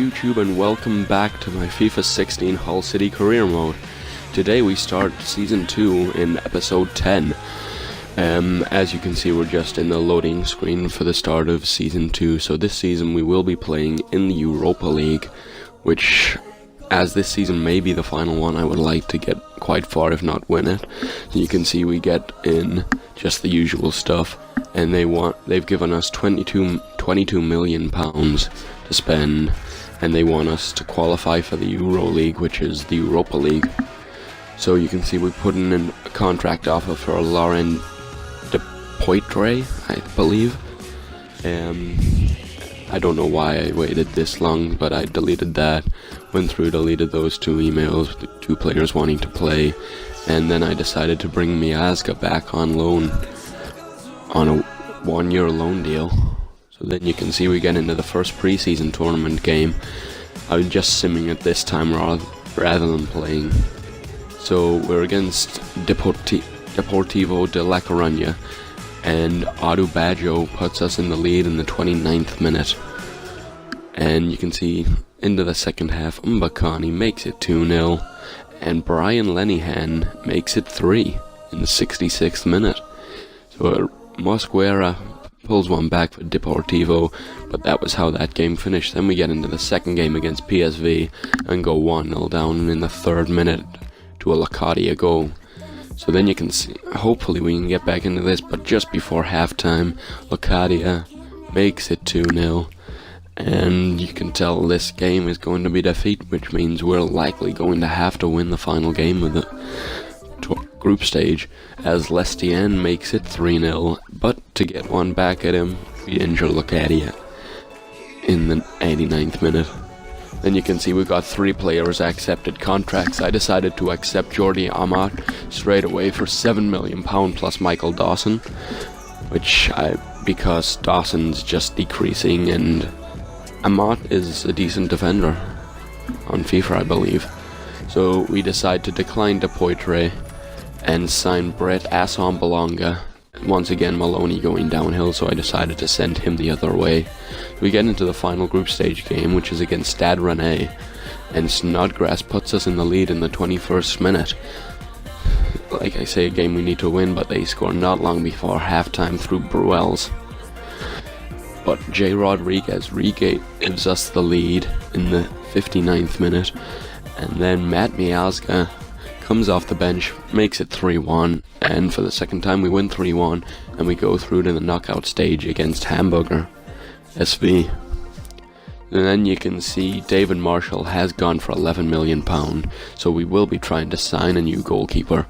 YouTube, and welcome back to my FIFA 16 Hull City career mode. Today we start Season 2 in Episode 10. As you can see, we're just in the loading screen for the start of Season 2, so this season we will be playing in the Europa League, which, as this season may be the final one, I would like to get quite far, if not win it. So you can see we get in just the usual stuff, and they've given us £22 million to spend, and they want us to qualify for the Euro League, which is the Europa League. So you can see we put in a contract offer for Laurent de Poitre, I believe. I don't know why I waited this long, but I deleted that, deleted those two emails, the two players wanting to play, and then I decided to bring Miazga back on loan on a 1-year loan deal. So then you can see we get into the first preseason tournament game. I was just simming it this time rather than playing. So we're against Deportivo de La Coruña, and Adu Baggio puts us in the lead in the 29th minute. And you can see into the second half, Mbakani makes it 2-0, and Brian Lenihan makes it 3 in the 66th minute. So Mosquera pulls one back for Deportivo, but that was how that game finished. Then we get into the second game against PSV and go 1-0 down in the 3rd minute to a Locadia goal. So then you can see, hopefully we can get back into this, but just before halftime, Locadia makes it 2-0, and you can tell this game is going to be defeat, which means we're likely going to have to win the final game of the group stage, as Lestien makes it 3-0, but to get one back at him, we injure Locadia in the 89th minute. Then you can see we got 3 players accepted contracts. I decided to accept Jordi Amat straight away for £7 million plus Michael Dawson, because Dawson's just decreasing, and Amat is a decent defender on FIFA, I believe. So we decide to decline De Poitre and sign Brett Assombalonga. Once again, Maloney going downhill, so I decided to send him the other way. We get into the final group stage game, which is against Stade Rennais, and Snodgrass puts us in the lead in the 21st minute. Like I say, a game we need to win, but they score not long before halftime through Bruels. But J. Rodriguez gives us the lead in the 59th minute, and then Matt Miazga comes off the bench, makes it 3-1, and for the second time we win 3-1, and we go through to the knockout stage against Hamburger SV. And then you can see David Marshall has gone for £11 million, so we will be trying to sign a new goalkeeper,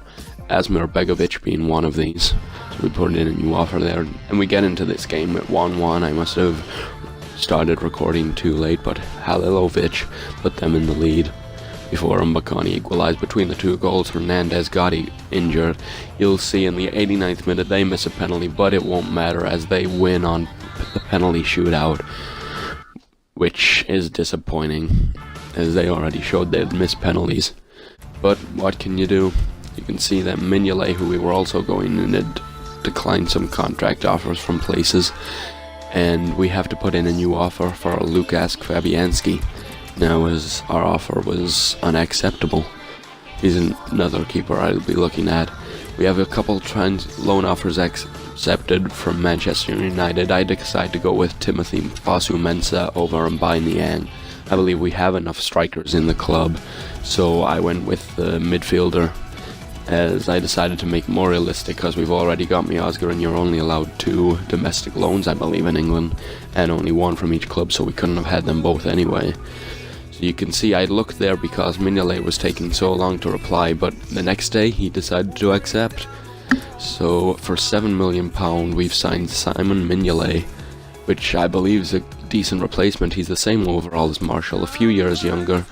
Asmir Begovic being one of these. So we put in a new offer there, and we get into this game at 1-1. I must have started recording too late, but Halilovic put them in the lead before Mbakani equalized between the 2 goals. Hernandez got injured. You'll see in the 89th minute they miss a penalty, but it won't matter as they win on the penalty shootout, which is disappointing as they already showed they'd miss penalties. But what can you do? You can see that Mignolet, who we were also going in, had declined some contract offers from places, and we have to put in a new offer for Lukas Fabianski. Now, as our offer was unacceptable, he's another keeper I'll be looking at. We have a couple loan offers accepted from Manchester United. I decided to go with Timothy Fosu-Mensah over Mbai Niang. I believe we have enough strikers in the club, so I went with the midfielder, as I decided to make it more realistic, because we've already got Miazga, and you're only allowed 2 domestic loans, I believe, in England, and only 1 from each club, so we couldn't have had them both anyway. So you can see I looked there because Mignolet was taking so long to reply, but the next day he decided to accept. So for £7 million we've signed Simon Mignolet, which I believe is a decent replacement. He's the same overall as Marshall, a few years younger,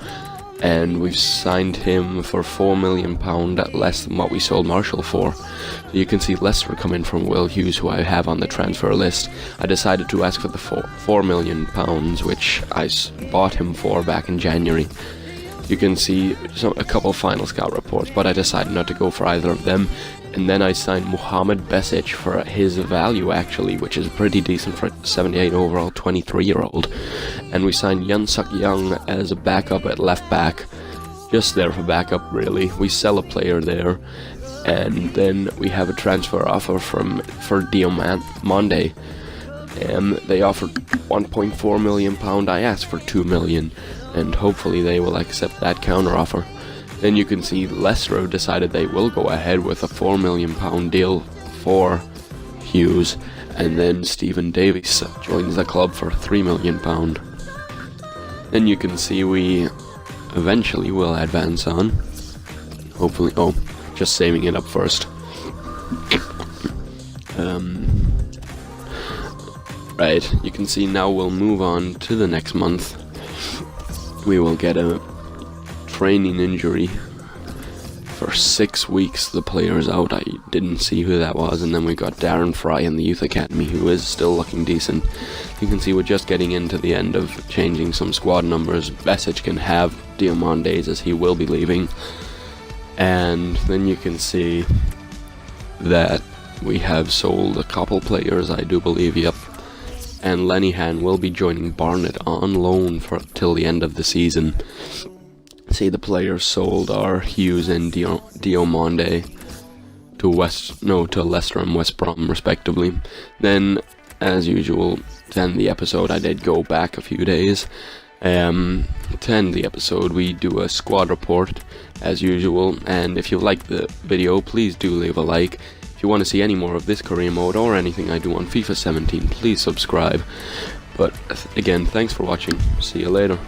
and we've signed him for £4 million at less than what we sold Marshall for. So you can see Leicester coming from Will Hughes, who I have on the transfer list. I decided to ask for the £4 million, which I bought him for back in January. You can see a couple final scout reports, but I decided not to go for either of them. And then I signed Mohamed Besic for his value, actually, which is pretty decent for 78 overall, 23-year-old. and we signed Yun Suk Young as a backup at left back. Just there for backup, really. We sell a player there, and then we have a transfer offer for Diomande. They offered £1.4 million. I asked for £2 million, and hopefully they will accept that counter offer. Then you can see Leicester decided they will go ahead with a £4 million deal for Hughes, and then Stephen Davies joins the club for £3 million. Then you can see we eventually will advance on. Hopefully, just saving it up first. Right, you can see now we'll move on to the next month. We will get a training injury for 6 weeks. The player's out. I didn't see who that was. And then we got Darren Fry in the youth academy, who is still looking decent. You can see we're just getting into the end of changing some squad numbers. Besic can have Diamandes, as he will be leaving. And then you can see that we have sold a couple players, I do believe, yep. And Lenihan will be joining Barnet on loan till the end of the season. See, the players sold are Hughes and Diomande to Leicester and West Brom respectively. Then, as usual, to end the episode, I did go back a few days. To end the episode, we do a squad report as usual, and if you like the video, please do leave a like. If you want to see any more of this career mode or anything I do on FIFA 17, please subscribe. But again, thanks for watching. See you later.